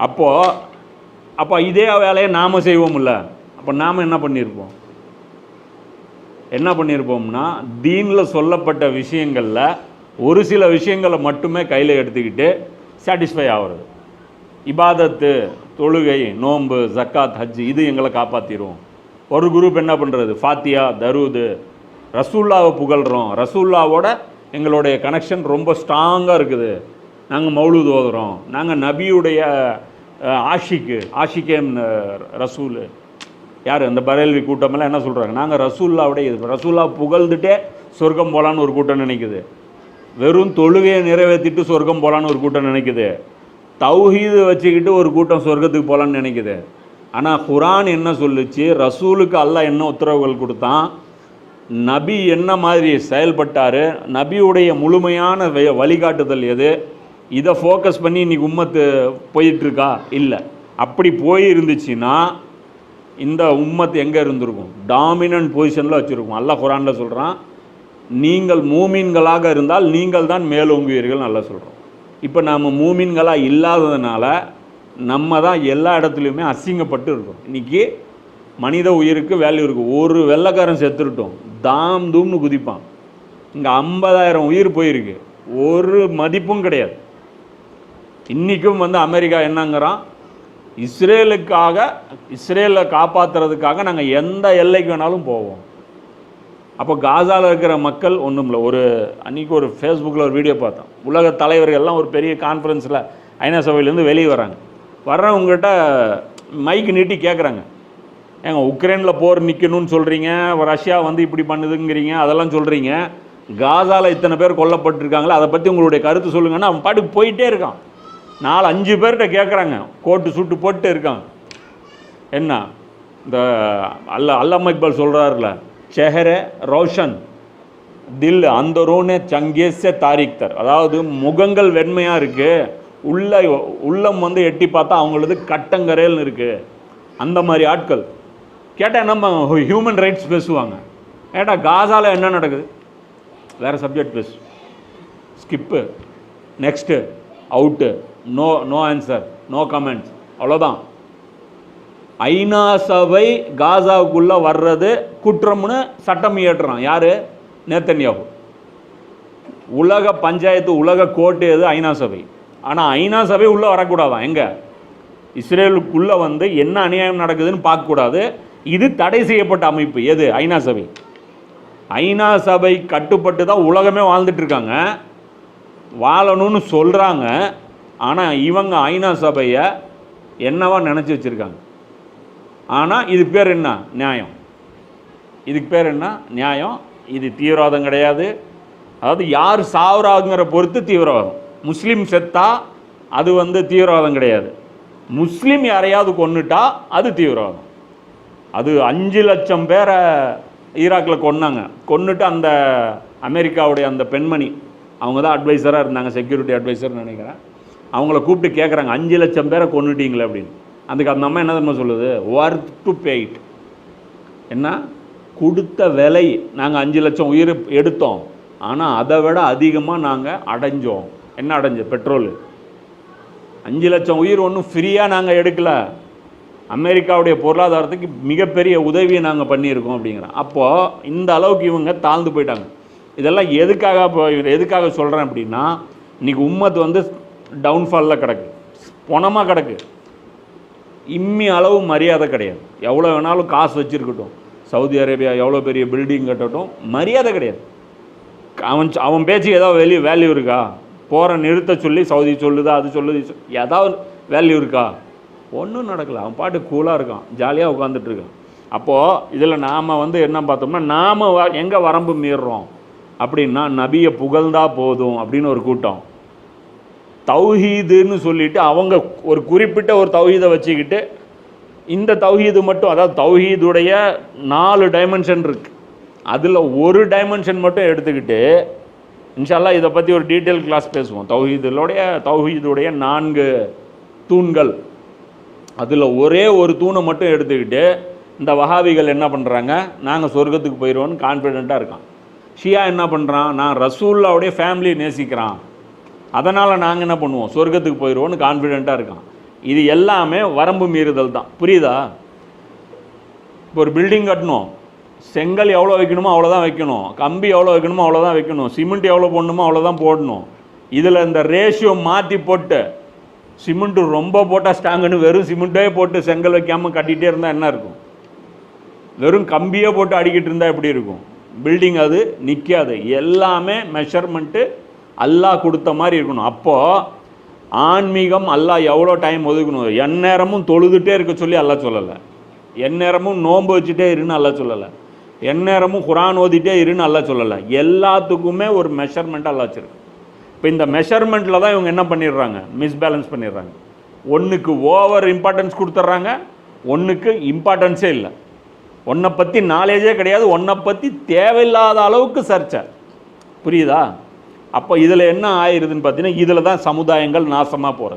அப்போ இதே வேலையை நாம் செய்வோம்ல. அப்போ நாம் என்ன பண்ணியிருப்போம்னா தீனில் சொல்லப்பட்ட விஷயங்களில் ஒரு சில விஷயங்களை மட்டுமே கையில் எடுத்துக்கிட்டு சாட்டிஸ்ஃபை ஆகிறது. இபாதத்து, தொழுகை, நோன்பு, ஜக்காத், ஹஜ் இது எங்களை காப்பாற்றிடும். ஒரு குரூப் என்ன பண்ணுறது, ஃபாத்தியா, தரூது, ரசூல்லாவை புகழ்கிறோம், ரசூல்லாவோட எங்களுடைய கனெக்ஷன் ரொம்ப ஸ்ட்ராங்காக இருக்குது, நாங்கள் மௌலூத் ஓதுகிறோம், நாங்கள் நபியுடைய ஆஷிக்கே ரசூல். யார் அந்த பரேல்வி கூட்டமெல்லாம் என்ன சொல்கிறாங்க, நாங்கள் ரசூல்லாவுடைய ரசூல்லா புகழ்ந்துட்டே சொர்க்கம் போகலான்னு ஒரு கூட்டம் நினைக்குது. வெறும் தொழுகையை நிறைவேற்றிட்டு சொர்க்கம் போகலான்னு ஒரு கூட்டம் நினைக்குது. தௌஹீது வச்சுக்கிட்டு ஒரு கூட்டம் சொர்க்கத்துக்கு போகலான்னு நினைக்குது. ஆனால் குர்ஆன் என்ன சொல்லுச்சு, ரசூலுக்கு அல்லாஹ் என்ன உத்தரவுகள் கொடுத்தான், நபி என்ன மாதிரி செயல்பட்டார், நபியுடைய முழுமையான வழிகாட்டுதல் எது, இதை ஃபோக்கஸ் பண்ணி இன்றைக்கி உம்மத்து போயிட்டுருக்கா? இல்லை. அப்படி போயிருந்துச்சுன்னா இந்த உம்மத்து எங்கே இருந்திருக்கும், டாமினன்ட் பொசிஷனில் வச்சுருக்கும். அல்லாஹ் குர்ஆனில் சொல்கிறான், நீங்கள் மூமின்களாக இருந்தால் நீங்கள் தான் மேலோங்குவீர்கள் நல்லா சொல்கிறோம். இப்போ நாம் மூமின்களாக இல்லாததுனால நம்ம தான் எல்லா இடத்துலையுமே அசிங்கப்பட்டு இருக்கோம். இன்றைக்கி மனித உயிருக்கு வேல்யூ இருக்குது. ஒரு வெள்ளைக்காரன் செத்துருட்டோம், தாம் தூம்னு குதிப்பான். இங்கே 50,000 உயிர் போயிருக்கு, ஒரு மதிப்பும் கிடையாது. இன்றைக்கும் அமெரிக்கா என்னங்கிறான், இஸ்ரேலை காப்பாற்றுறதுக்காக நாங்கள் எந்த எல்லைக்கு வேணாலும் போவோம். அப்போ காசாவில் இருக்கிற மக்கள் ஒன்றும் இல்லை. அன்றைக்கி ஒரு ஃபேஸ்புக்கில் ஒரு வீடியோ பார்த்தோம், உலக தலைவர்கள்லாம் ஒரு பெரிய கான்ஃபரன்ஸில் ஐநா சபையிலேருந்து வெளியே வர்றவங்ககிட்ட மைக்கு நீட்டி கேட்குறாங்க, ஏங்க உக்ரைனில் போர் நிற்கணும்னு சொல்கிறீங்க, ரஷ்யா இப்படி பண்ணுதுங்கிறீங்க, அதெல்லாம் சொல்கிறீங்க, காசாவில் இத்தனை பேர் கொல்லப்பட்டிருக்காங்களே அதை பற்றி உங்களுடைய கருத்து சொல்லுங்கன்னா அவன் பாட்டுக்கு போயிட்டே இருக்கான். 4-5 பேர்கிட்ட கேட்குறாங்க, கோட்டு சூட்டு போட்டு இருக்கான். என்ன இந்த அல்லாமா இக்பால் சொல்கிறாருல, செஹரே ரோஷன் தில் அந்தரோனே சங்கேசே தாரிக்தர், அதாவது முகங்கள் வெண்மையாக இருக்குது, உள்ளம் எட்டி பார்த்தா அவங்களது கட்டங்கரையில் இருக்குது. அந்த மாதிரி ஆட்கள் கேட்டால் நம்ம ஹியூமன் ரைட்ஸ் பேசுவாங்க. கேட்டால் காசாவில் என்ன நடக்குது, வேறு சப்ஜெக்ட் பேசு, skip, next, out, no answer, no comments, அவ்வளோதான். ஐநா சபை காசாவுக்குள்ளே வர்றது குற்றம்னு சட்டம் இயற்றுறான் யார், நேத்தன்யாஹு. உலக பஞ்சாயத்து, உலக கோர்ட்டு எது, ஐநா சபை. ஆனால் ஐநா சபை உள்ளே வரக்கூடாதான். எங்கே, இஸ்ரேலுக்குள்ளே என்ன அநியாயம் நடக்குதுன்னு பார்க்கக்கூடாது. இது தடை செய்யப்பட்ட அமைப்பு எது, ஐநா சபை. ஐநா சபை கட்டுப்பட்டு தான் உலகமே வாழ்ந்துட்டுருக்காங்க, வாழணும்னு சொல்கிறாங்க. ஆனால் இவங்க ஐநா சபையை என்னவா நினச்சி வச்சுருக்காங்க. ஆனால் இது பேர் என்ன, நியாயம். இதுக்கு பேர் என்ன, நியாயம். இது தீவிரவாதம் கிடையாது. அதாவது யார் சாவுறாங்கிற பொறுத்து தீவிரவாதம். முஸ்லீம் செத்தா அது தீவிரவாதம் கிடையாது. முஸ்லீம் யாரையாவது கொன்னுட்டா அது தீவிரவாதம். அது 5 லட்சம் பேரை ஈராக்கில் கொன்னுட்டு அந்த அமெரிக்காவுடைய அந்த பெண்மணி, அவங்க தான் அட்வைசராக இருந்தாங்க, செக்யூரிட்டி அட்வைசர்னு நினைக்கிறேன். அவங்கள கூப்பிட்டு கேட்குறாங்க, 5 லட்சம் பேரை கொன்னுட்டீங்களே அப்படின்னு. அதுக்கு அந்த அம்மா என்ன தெரியுமா சொல்லுது, ஒர்த் டு பே இட். என்ன கொடுத்த விலை, நாங்கள் 5 லட்சம் உயிர் எடுத்தோம், ஆனால் அதை விட அதிகமாக நாங்கள் அடைஞ்சோம். என்ன அடைஞ்சோம், பெட்ரோல். 5 லட்சம் உயிர் ஒன்றும் ஃப்ரீயாக நாங்கள் எடுக்கல, அமெரிக்காவுடைய பொருளாதாரத்துக்கு மிகப்பெரிய உதவியை நாங்கள் பண்ணியிருக்கோம் அப்படிங்கிறோம். அப்போது இந்த அளவுக்கு இவங்க தாழ்ந்து போயிட்டாங்க. இதெல்லாம் எதுக்காக சொல்கிறேன் அப்படின்னா, இன்றைக்கி உம்மத்து டவுன்ஃபாலில் கிடக்கு, பணமாக கிடக்கு. இம்மி அளவு மரியாதை கிடையாது. எவ்வளோ வேணாலும் காசு வச்சுருக்கட்டும், சவுதி அரேபியா எவ்வளோ பெரிய பில்டிங் கட்டட்டும், மரியாதை கிடையாது. அவன் பேச்சுக்கு ஏதாவது வேல்யூ இருக்கா? போகிற நிறுத்த சொல்லி சவுதி சொல்லுதா, அது சொல்லுது, ஏதாவது வேல்யூ இருக்கா? ஒன்றும் நடக்கலை. அவன் பாட்டு கூலாக இருக்கான், ஜாலியாக உட்காந்துட்ருக்கான். அப்போது இதில் நாம் என்ன பார்த்தோம்னா, நாம் எங்கே வரம்பு மீறுறோம் அப்படின்னா, நபியை புகழ்ந்தா போதும் அப்படின்னு ஒரு கூட்டம், தௌஹீதுன்னு சொல்லிவிட்டு அவங்க ஒரு குறிப்பிட்ட ஒரு தௌஹீதை வச்சுக்கிட்டு, இந்த தௌஹீது மட்டும், அதாவது தௌஹீதுடைய 4 டைமென்ஷன் இருக்குது, அதில் ஒரு டைமென்ஷன் மட்டும் எடுத்துக்கிட்டு, இன்ஷா அல்லாஹ் இதை பற்றி ஒரு டீட்டெயில் கிளாஸ் பேசுவோம். தௌஹீதுடைய 4 தூண்கள், அதில் ஒரே ஒரு தூணை மட்டும் எடுத்துக்கிட்டு இந்த வஹாபிகள் என்ன பண்ணுறாங்க, நாங்கள் சொர்க்கத்துக்கு போயிடுவோன்னு கான்ஃபிடெண்ட்டாக இருக்கான். ஷியா என்ன பண்ணுறான், நான் ரசூல்லாவுடைய ஃபேமிலியை நேசிக்கிறான், அதனால் நாங்கள் என்ன பண்ணுவோம், சொர்க்கத்துக்கு போயிடுவோன்னு கான்ஃபிடெண்ட்டாக இருக்கான். இது எல்லாமே வரம்பு மீறுதல் தான். புரியுதா? இப்போ ஒரு பில்டிங் கட்டணும், செங்கல் எவ்வளோ வைக்கணுமோ அவ்வளோதான் வைக்கணும், கம்பி எவ்வளோ வைக்கணுமோ அவ்வளோதான் வைக்கணும், சிமெண்ட் எவ்வளோ போடணுமோ அவ்வளோதான் போடணும். இதில் இந்த ரேஷியோ மாற்றி போட்டு சிமெண்ட்டு ரொம்ப போட்டால் ஸ்ட்ராங்குன்னு வெறும் சிமெண்ட்டே போட்டு செங்கல் வைக்காமல் கட்டிகிட்டே இருந்தால் என்ன இருக்கும்? வெறும் கம்பியே போட்டு அடிக்கிட்டு இருந்தால் எப்படி இருக்கும்? பில்டிங் அது நிற்காது. எல்லாமே மெஷர்மெண்ட்டு அல்லாஹ் கொடுத்த மாதிரி இருக்கணும். அப்போது ஆன்மீகம் அல்லாஹ் எவ்வளோ டைம் ஒதுக்கணும்? எந்நேரமும் தொழுதுகிட்டே இருக்க சொல்லி அல்லாஹ் சொல்லலை. எந்நேரமும் நோன்பு வச்சுட்டே இருன்னு அல்லாஹ் சொல்லலை. எந்நேரமும் குரான் ஓதிட்டே இருன்னு அல்லாஹ் சொல்லலை. எல்லாத்துக்குமே ஒரு மெஷர்மெண்ட் அல்லாஹ் வச்சிருக்கு. இப்போ இந்த மெஷர்மெண்ட்டில் தான் இவங்க என்ன பண்ணிடுறாங்க? மிஸ்பேலன்ஸ் பண்ணிடுறாங்க. ஒன்றுக்கு ஓவர் இம்பார்ட்டன்ஸ் கொடுத்துட்றாங்க, ஒன்றுக்கு இம்பார்ட்டன்ஸே இல்லை. ஒன்றை பற்றி நாலேஜே கிடையாது, ஒன்றை பற்றி தேவையில்லாத அளவுக்கு சர்ச்சை. புரியுதா? அப்போ இதில் என்ன ஆயிடுதுன்னு பார்த்தீங்கன்னா, இதில் தான் சமுதாயங்கள் நாசமாக போகிறது.